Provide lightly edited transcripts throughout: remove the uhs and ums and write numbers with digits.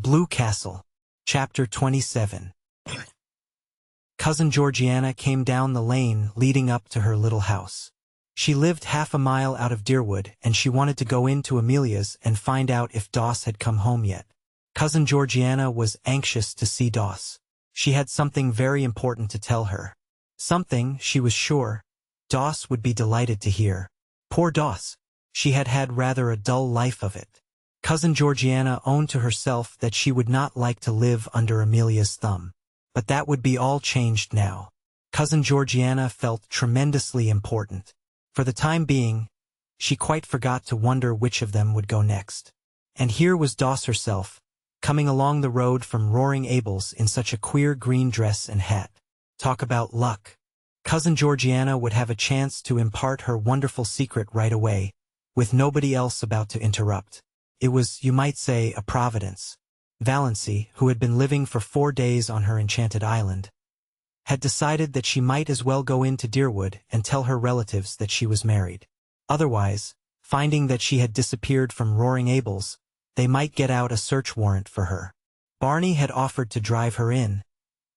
Blue Castle. Chapter 27. Cousin Georgiana came down the lane leading up to her little house. She lived half a mile out of Deerwood, and she wanted to go into Amelia's and find out if Doss had come home yet. Cousin Georgiana was anxious to see Doss. She had something very important to tell her. Something, she was sure, Doss would be delighted to hear. Poor Doss. She had had rather a dull life of it. Cousin Georgiana owned to herself that she would not like to live under Amelia's thumb. But that would be all changed now. Cousin Georgiana felt tremendously important. For the time being, she quite forgot to wonder which of them would go next. And here was Doss herself, coming along the road from Roaring Abel's in such a queer green dress and hat. Talk about luck. Cousin Georgiana would have a chance to impart her wonderful secret right away, with nobody else about to interrupt. It was, you might say, a providence. Valency, who had been living for 4 days on her enchanted island, had decided that she might as well go into Deerwood and tell her relatives that she was married. Otherwise, finding that she had disappeared from Roaring Abel's, they might get out a search warrant for her. Barney had offered to drive her in,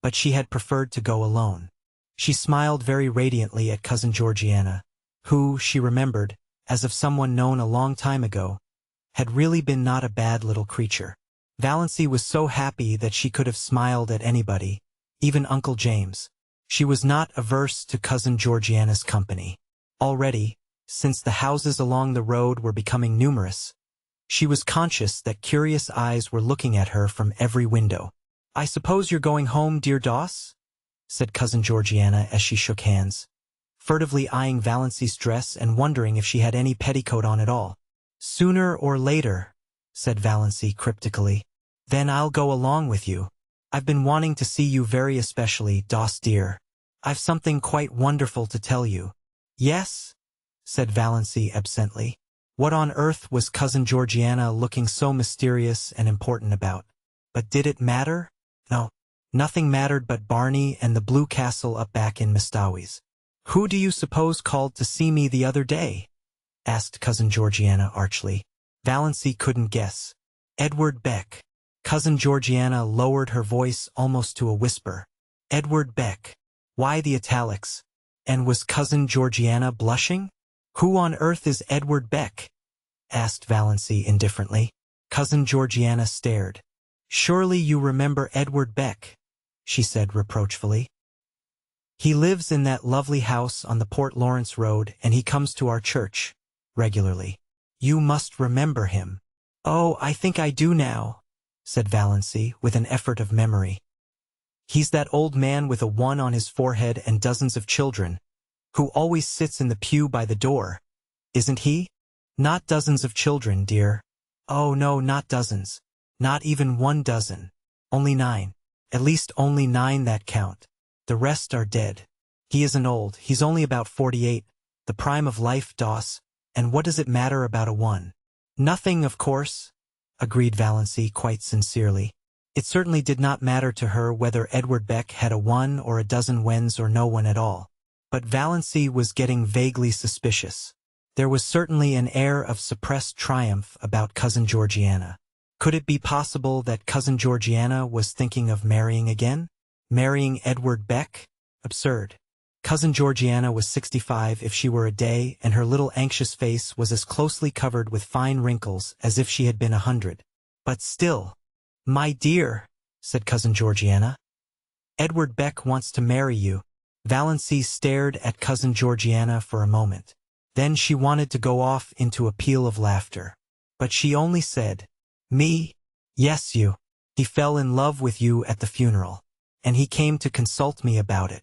but she had preferred to go alone. She smiled very radiantly at Cousin Georgiana, who, she remembered, as of someone known a long time ago, had really been not a bad little creature. Valency was so happy that she could have smiled at anybody, even Uncle James. She was not averse to Cousin Georgiana's company. Already, since the houses along the road were becoming numerous, she was conscious that curious eyes were looking at her from every window. "I suppose you're going home, dear Doss?" said Cousin Georgiana as she shook hands, furtively eyeing Valency's dress and wondering if she had any petticoat on at all. "Sooner or later," said Valency cryptically. "Then I'll go along with you. I've been wanting to see you very especially, Doss dear. I've something quite wonderful to tell you." "Yes?" said Valency absently. What on earth was Cousin Georgiana looking so mysterious and important about? But did it matter? No. Nothing mattered but Barney and the Blue Castle up back in Mistawi's. "Who do you suppose called to see me the other day?" asked Cousin Georgiana archly. Valency couldn't guess. "Edward Beck." Cousin Georgiana lowered her voice almost to a whisper. "Edward Beck. Why the italics?" And was Cousin Georgiana blushing? "Who on earth is Edward Beck?" asked Valency indifferently. Cousin Georgiana stared. "Surely you remember Edward Beck," she said reproachfully. "He lives in that lovely house on the Port Lawrence Road, and he comes to our church regularly. You must remember him." "Oh, I think I do now," said Valency with an effort of memory. "He's that old man with a 1 on his forehead and dozens of children, who always sits in the pew by the door, isn't he?" "Not dozens of children, dear. Oh no, not dozens. Not even 1 dozen. Only 9. At least only 9 that count. The rest are dead. He isn't old, he's only about 48, the prime of life, Doss, and what does it matter about a 1? "Nothing, of course," agreed Valency quite sincerely. It certainly did not matter to her whether Edward Beck had a 1 or a dozen wens or no one at all. But Valency was getting vaguely suspicious. There was certainly an air of suppressed triumph about Cousin Georgiana. Could it be possible that Cousin Georgiana was thinking of marrying again? Marrying Edward Beck? Absurd. Cousin Georgiana was 65 if she were a day, and her little anxious face was as closely covered with fine wrinkles as if she had been 100. But still. "My dear," said Cousin Georgiana, "Edward Beck wants to marry you." Valency stared at Cousin Georgiana for a moment. Then she wanted to go off into a peal of laughter. But she only said, "Me? Yes, you. He fell in love with you at the funeral. And he came to consult me about it.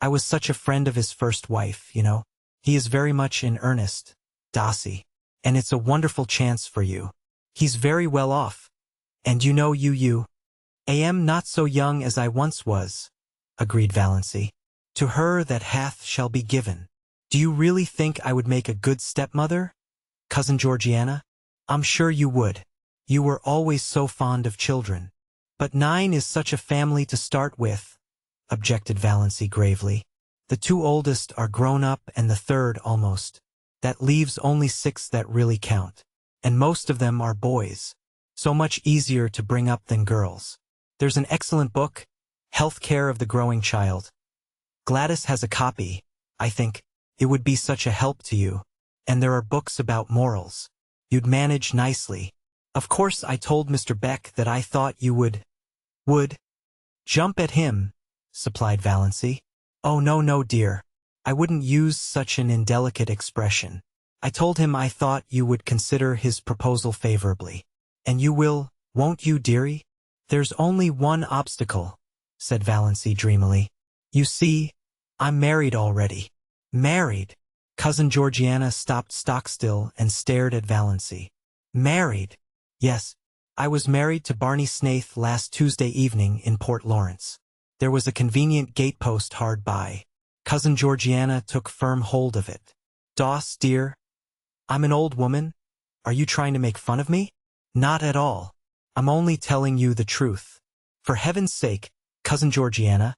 I was such a friend of his first wife, you know. He is very much in earnest, Dossie. And it's a wonderful chance for you. He's very well off. And you know you am not so young as I once was," agreed Valency. "To her that hath shall be given." "Do you really think I would make a good stepmother, Cousin Georgiana?" "I'm sure you would. You were always so fond of children." "But 9 is such a family to start with," objected Valency gravely. "The 2 oldest are grown up and the 3rd almost. That leaves only 6 that really count. And most of them are boys." So much easier to bring up than girls. There's an excellent book, Health Care of the Growing Child. Gladys has a copy, I think. It would be such a help to you. And there are books about morals. You'd manage nicely. Of course I told Mr. Beck that I thought you would jump at him, supplied Valancy. Oh no dear. I wouldn't use such an indelicate expression. I told him I thought you would consider his proposal favorably. And you will, won't you, dearie? There's only one obstacle, said Valancy dreamily. You see, I'm married already. Married? Cousin Georgiana stopped stock-still and stared at Valancy. Married? Yes. I was married to Barney Snaith last Tuesday evening in Port Lawrence. There was a convenient gatepost hard by. Cousin Georgiana took firm hold of it. Doss, dear, I'm an old woman. Are you trying to make fun of me? Not at all. I'm only telling you the truth. For heaven's sake, Cousin Georgiana.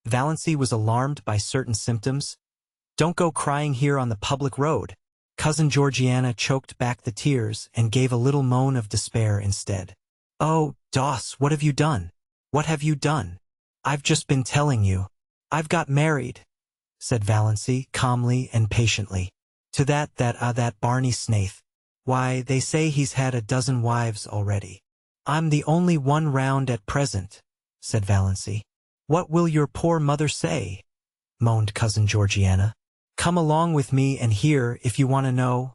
Valancy was alarmed by certain symptoms. Don't go crying here on the public road. Cousin Georgiana choked back the tears and gave a little moan of despair instead. Oh, Doss, what have you done? What have you done? I've just been telling you. I've got married, said Valancy calmly and patiently. To that Barney Snaith. Why, they say he's had a dozen wives already. I'm the only one round at present, said Valancy. What will your poor mother say? Moaned Cousin Georgiana. Come along with me and hear if you want to know,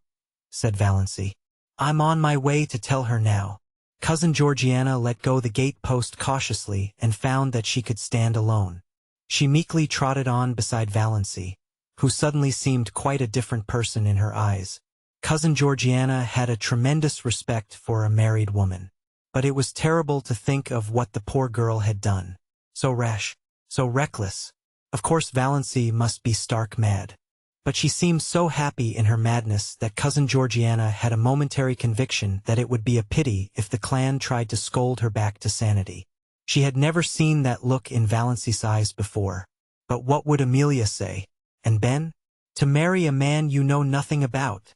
said Valancy. I'm on my way to tell her now. Cousin Georgiana let go the gate-post cautiously and found that she could stand alone. She meekly trotted on beside Valancy, who suddenly seemed quite a different person in her eyes. Cousin Georgiana had a tremendous respect for a married woman. But it was terrible to think of what the poor girl had done. So rash, so reckless. Of course Valancy must be stark mad. But she seemed so happy in her madness that Cousin Georgiana had a momentary conviction that it would be a pity if the clan tried to scold her back to sanity. She had never seen that look in Valancy's eyes before. But what would Amelia say? And Ben? To marry a man you know nothing about,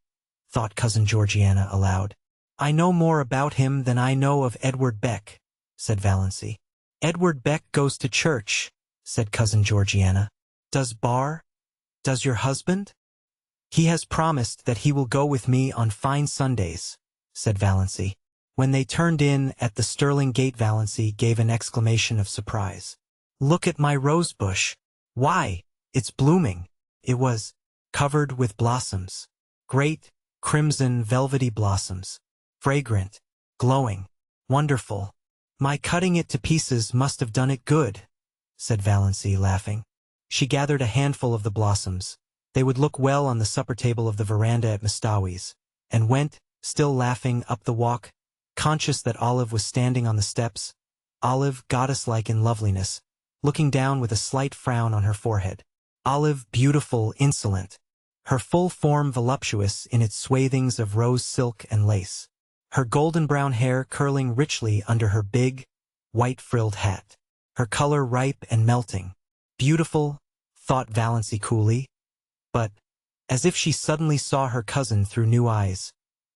thought Cousin Georgiana aloud. I know more about him than I know of Edward Beck, said Valancy. Edward Beck goes to church, said Cousin Georgiana. Does your husband? He has promised that he will go with me on fine Sundays, said Valancy. When they turned in at the Sterling Gate, Valancy gave an exclamation of surprise. Look at my rose bush. Why, it's blooming. It was covered with blossoms. Great, crimson, velvety blossoms. Fragrant, glowing, wonderful. My cutting it to pieces must have done it good, said Valancy, laughing. She gathered a handful of the blossoms. They would look well on the supper table of the veranda at Mistawi's, and went, still laughing, up the walk, conscious that Olive was standing on the steps. Olive, goddess-like in loveliness, looking down with a slight frown on her forehead. Olive, beautiful, insolent. Her full form voluptuous in its swathings of rose silk and lace. Her golden-brown hair curling richly under her big, white-frilled hat. Her color ripe and melting. Beautiful, thought Valancy coolly, but, as if she suddenly saw her cousin through new eyes,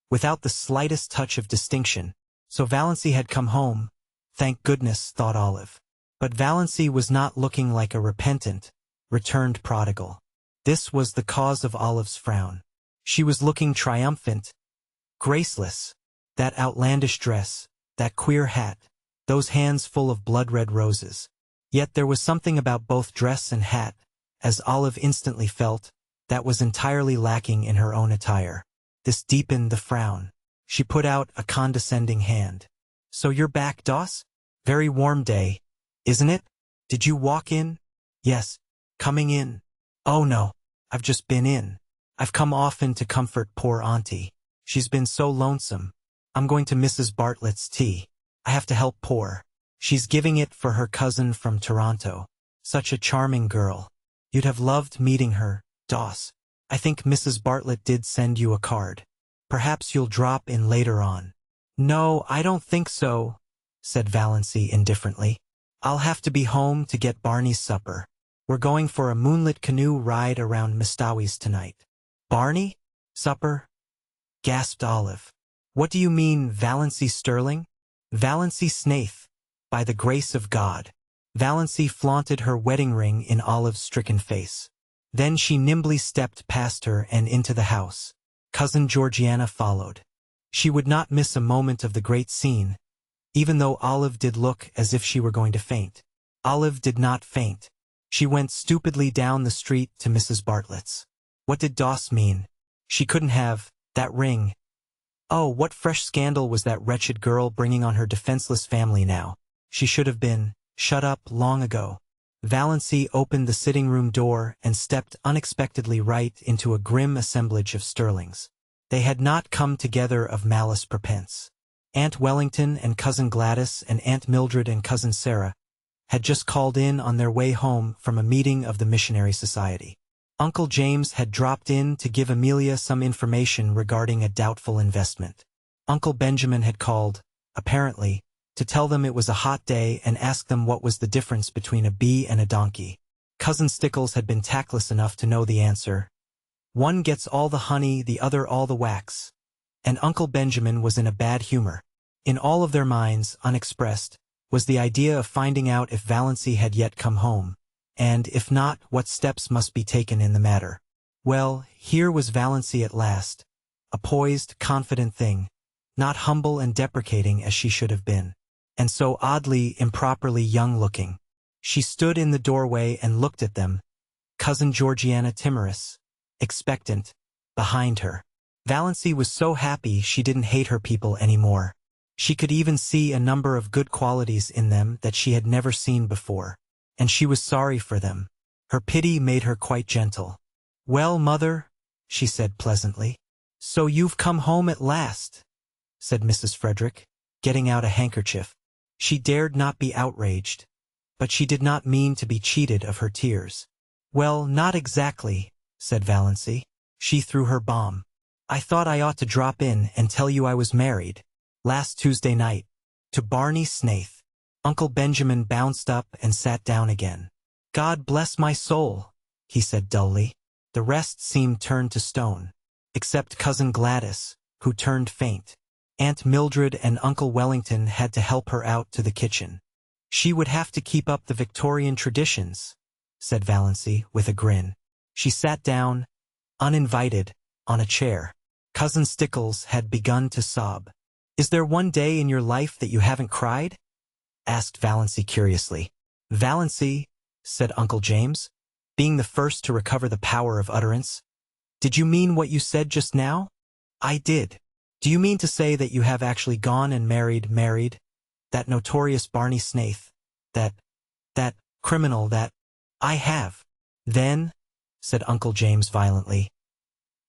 without the slightest touch of distinction. So Valancy had come home, thank goodness, thought Olive. But Valancy was not looking like a repentant, returned prodigal. This was the cause of Olive's frown. She was looking triumphant, graceless. That outlandish dress, that queer hat, those hands full of blood-red roses. Yet there was something about both dress and hat, as Olive instantly felt, that was entirely lacking in her own attire. This deepened the frown. She put out a condescending hand. So you're back, Doss? Very warm day, isn't it? Did you walk in? Yes, coming in. Oh no, I've just been in. I've come often to comfort poor Auntie. She's been so lonesome. I'm going to Mrs. Bartlett's tea. I have to help poor. She's giving it for her cousin from Toronto. Such a charming girl. You'd have loved meeting her, Doss. I think Mrs. Bartlett did send you a card. Perhaps you'll drop in later on. No, I don't think so, said Valancy indifferently. I'll have to be home to get Barney's supper. We're going for a moonlit canoe ride around Mistawi's tonight. Barney? Supper? Gasped Olive. What do you mean, Valency Sterling? Valency Snaith, by the grace of God. Valency flaunted her wedding ring in Olive's stricken face. Then she nimbly stepped past her and into the house. Cousin Georgiana followed. She would not miss a moment of the great scene, even though Olive did look as if she were going to faint. Olive did not faint. She went stupidly down the street to Mrs. Bartlett's. What did Doss mean? She couldn't have that ring. Oh, what fresh scandal was that wretched girl bringing on her defenseless family now? She should have been shut up long ago. Valency opened the sitting-room door and stepped unexpectedly right into a grim assemblage of Sterlings. They had not come together of malice prepense. Aunt Wellington and Cousin Gladys and Aunt Mildred and Cousin Sarah had just called in on their way home from a meeting of the Missionary Society. Uncle James had dropped in to give Amelia some information regarding a doubtful investment. Uncle Benjamin had called, apparently, to tell them it was a hot day and ask them what was the difference between a bee and a donkey. Cousin Stickles had been tactless enough to know the answer. One gets all the honey, the other all the wax. And Uncle Benjamin was in a bad humor. In all of their minds, unexpressed, was the idea of finding out if Valency had yet come home, and if not, what steps must be taken in the matter. Well, here was Valency at last, a poised, confident thing, not humble and deprecating as she should have been, and so oddly, improperly young-looking. She stood in the doorway and looked at them, Cousin Georgiana timorous, expectant, behind her. Valency was so happy she didn't hate her people anymore. She could even see a number of good qualities in them that she had never seen before, and she was sorry for them. Her pity made her quite gentle. "Well, Mother," she said pleasantly. "So you've come home at last," said Mrs. Frederick, getting out a handkerchief. She dared not be outraged, but she did not mean to be cheated of her tears. "Well, not exactly," said Valency. She threw her bomb. "I thought I ought to drop in and tell you I was married, last Tuesday night, to Barney Snaith." Uncle Benjamin bounced up and sat down again. "God bless my soul," he said dully. The rest seemed turned to stone, except Cousin Gladys, who turned faint. Aunt Mildred and Uncle Wellington had to help her out to the kitchen. "She would have to keep up the Victorian traditions," said Valency with a grin. She sat down, uninvited, on a chair. Cousin Stickles had begun to sob. "Is there one day in your life that you haven't cried?" asked Valency curiously. "Valency," said Uncle James, being the first to recover the power of utterance, "did you mean what you said just now?" "I did." "Do you mean to say that you have actually gone and married that notorious Barney Snaith, that criminal, that—" "I have." "Then," said Uncle James violently,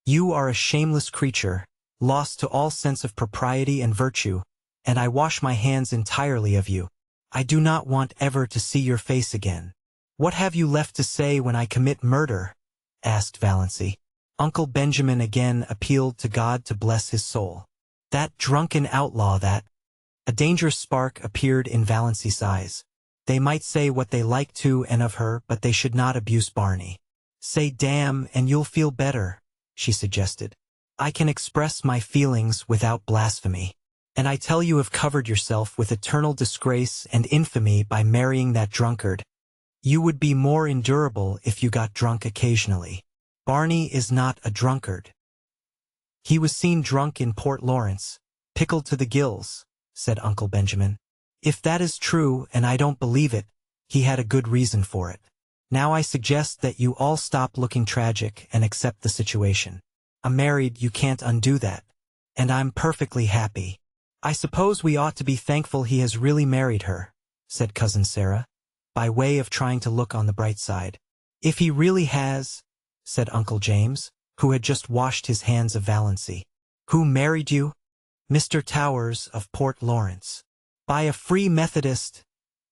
"you are a shameless creature, lost to all sense of propriety and virtue, and I wash my hands entirely of you. I do not want ever to see your face again." "What have you left to say when I commit murder?" asked Valency. Uncle Benjamin again appealed to God to bless his soul. "That drunken outlaw, that—" A dangerous spark appeared in Valency's eyes. They might say what they liked to and of her, but they should not abuse Barney. "Say damn and you'll feel better," she suggested. "I can express my feelings without blasphemy. And I tell you have covered yourself with eternal disgrace and infamy by marrying that drunkard. You would be more endurable if you got drunk occasionally. Barney is not a drunkard." "He was seen drunk in Port Lawrence, pickled to the gills," said Uncle Benjamin. "If that is true, and I don't believe it, he had a good reason for it. Now I suggest that you all stop looking tragic and accept the situation. I'm married, you can't undo that. And I'm perfectly happy. I suppose we ought to be thankful he has really married her," said Cousin Sarah, by way of trying to look on the bright side. "If he really has," said Uncle James, who had just washed his hands of Valency. "Who married you?" "Mr. Towers of Port Lawrence." "By a Free Methodist,"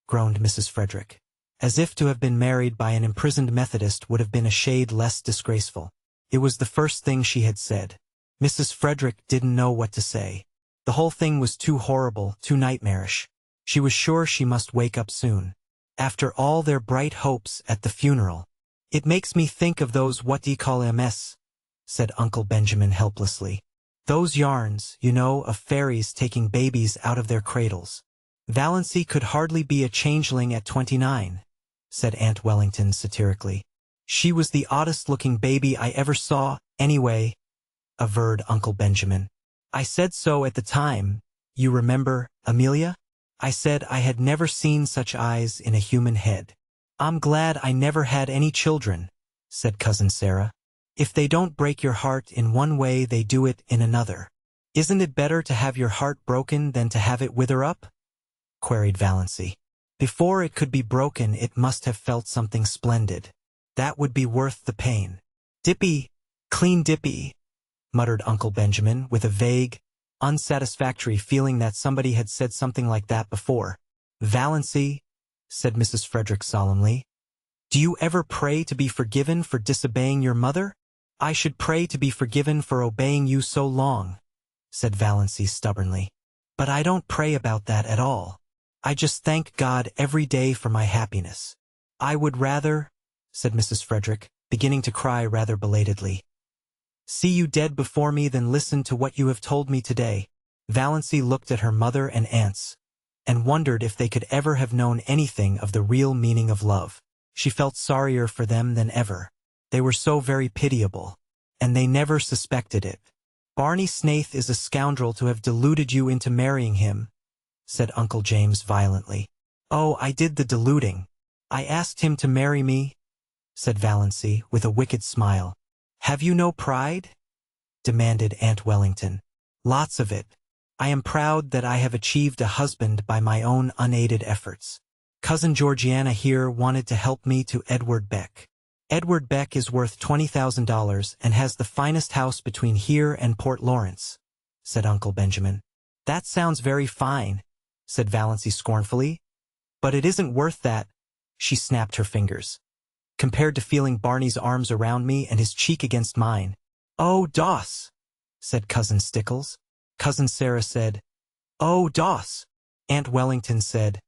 groaned Mrs. Frederick, as if to have been married by an imprisoned Methodist would have been a shade less disgraceful. It was the first thing she had said. Mrs. Frederick didn't know what to say. The whole thing was too horrible, too nightmarish. She was sure she must wake up soon. After all their bright hopes at the funeral. "It makes me think of those what-do-you-call-em-s," said Uncle Benjamin helplessly. Those yarns, you know, of fairies taking babies out of their cradles. Valancy could hardly be a changeling at 29, said Aunt Wellington satirically. She was the oddest-looking baby I ever saw, anyway, averred Uncle Benjamin. I said so at the time, you remember, Amelia? I said I had never seen such eyes in a human head. I'm glad I never had any children, said Cousin Sarah. If they don't break your heart in one way, they do it in another. Isn't it better to have your heart broken than to have it wither up? Queried Valancy. Before it could be broken, it must have felt something splendid. That would be worth the pain. Dippy, clean Dippy, muttered Uncle Benjamin with a vague, unsatisfactory feeling that somebody had said something like that before. Valancy, said Mrs. Frederick solemnly, do you ever pray to be forgiven for disobeying your mother? I should pray to be forgiven for obeying you so long, said Valancy stubbornly. But I don't pray about that at all. I just thank God every day for my happiness. I would rather, said Mrs. Frederick, beginning to cry rather belatedly, see you dead before me than listen to what you have told me today. Valancy looked at her mother and aunts, and wondered if they could ever have known anything of the real meaning of love. She felt sorrier for them than ever. They were so very pitiable, and they never suspected it. Barney Snaith is a scoundrel to have deluded you into marrying him, said Uncle James violently. Oh, I did the deluding. I asked him to marry me, said Valancy with a wicked smile. Have you no pride? Demanded Aunt Wellington. Lots of it. I am proud that I have achieved a husband by my own unaided efforts. Cousin Georgiana here wanted to help me to Edward Beck. Edward Beck is worth $20,000 and has the finest house between here and Port Lawrence, said Uncle Benjamin. That sounds very fine, said Valancy scornfully. But it isn't worth that, she snapped her fingers, compared to feeling Barney's arms around me and his cheek against mine. Oh, Doss, said Cousin Stickles. Cousin Sarah said, Oh, Doss. Aunt Wellington said,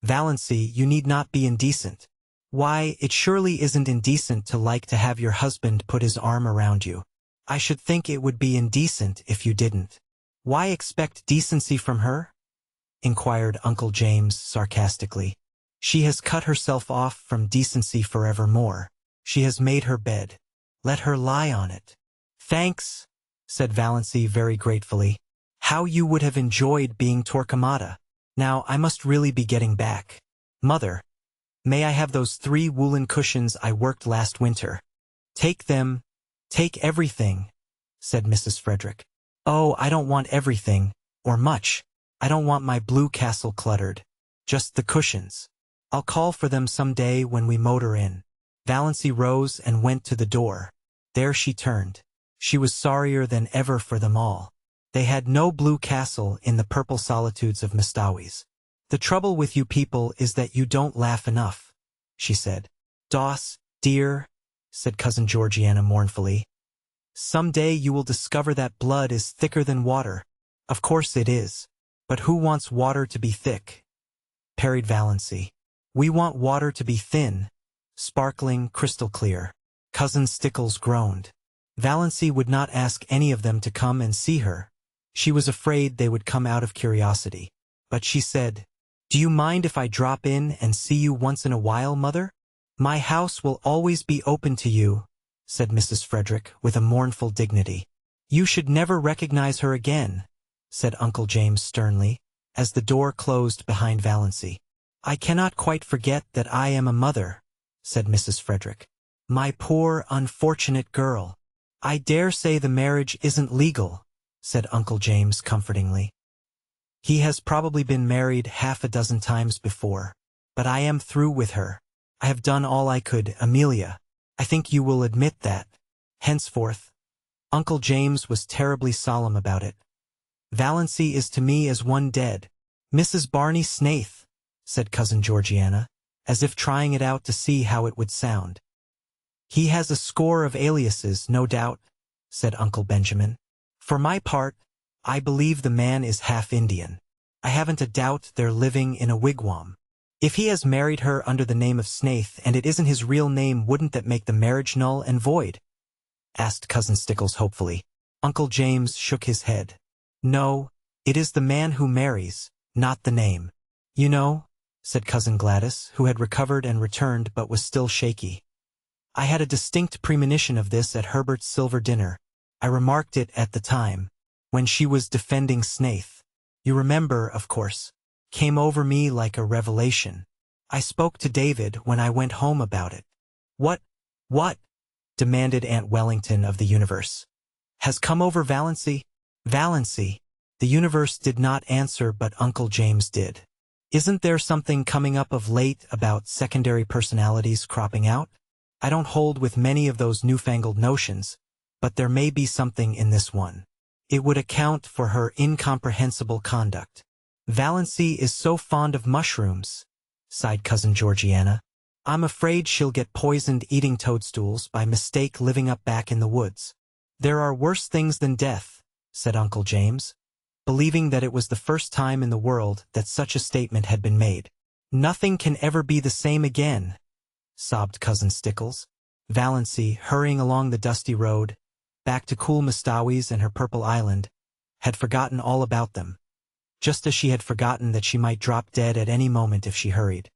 Valancy, you need not be indecent. Why, it surely isn't indecent to like to have your husband put his arm around you. I should think it would be indecent if you didn't. Why expect decency from her? Inquired Uncle James sarcastically. She has cut herself off from decency forevermore. She has made her bed. Let her lie on it. Thanks, said Valancy very gratefully. How you would have enjoyed being Torquemada. Now I must really be getting back. Mother, may I have those 3 woolen cushions I worked last winter? Take them. Take everything, said Mrs. Frederick. Oh, I don't want everything, or much. I don't want my blue castle cluttered. Just the cushions. I'll call for them some day when we motor in. Valancy rose and went to the door. There she turned. She was sorrier than ever for them all. They had no blue castle in the purple solitudes of Mestawis. The trouble with you people is that you don't laugh enough, she said. Doss, dear, said Cousin Georgiana mournfully. Some day you will discover that blood is thicker than water. Of course it is. But who wants water to be thick? Parried Valancy. We want water to be thin, sparkling, crystal clear. Cousin Stickles groaned. Valancy would not ask any of them to come and see her. She was afraid they would come out of curiosity. But she said, Do you mind if I drop in and see you once in a while, Mother? My house will always be open to you, said Mrs. Frederick with a mournful dignity. You should never recognize her again, said Uncle James sternly, as the door closed behind Valancy. I cannot quite forget that I am a mother, said Mrs. Frederick. My poor, unfortunate girl. I dare say the marriage isn't legal, said Uncle James comfortingly. He has probably been married half a dozen times before. But I am through with her. I have done all I could, Amelia. I think you will admit that. Henceforth, Uncle James was terribly solemn about it. Valancy is to me as one dead. Mrs. Barney Snaith, said Cousin Georgiana, as if trying it out to see how it would sound. He has a score of aliases, no doubt, said Uncle Benjamin. For my part, I believe the man is half Indian. I haven't a doubt they're living in a wigwam. If he has married her under the name of Snaith and it isn't his real name, wouldn't that make the marriage null and void? Asked Cousin Stickles hopefully. Uncle James shook his head. No, it is the man who marries, not the name. You know, said Cousin Gladys, who had recovered and returned but was still shaky. I had a distinct premonition of this at Herbert's silver dinner. I remarked it at the time, when she was defending Snaith. You remember, of course. Came over me like a revelation. I spoke to David when I went home about it. What? Demanded Aunt Wellington of the universe. Has come over Valency? Valency. The universe did not answer, but Uncle James did. Isn't there something coming up of late about secondary personalities cropping out? I don't hold with many of those newfangled notions, but there may be something in this one. It would account for her incomprehensible conduct. Valency is so fond of mushrooms, sighed Cousin Georgiana. I'm afraid she'll get poisoned eating toadstools by mistake living up back in the woods. There are worse things than death, said Uncle James, believing that it was the first time in the world that such a statement had been made. Nothing can ever be the same again, sobbed Cousin Stickles. Valency, hurrying along the dusty road, back to cool Mastawis and her purple island, had forgotten all about them, just as she had forgotten that she might drop dead at any moment if she hurried.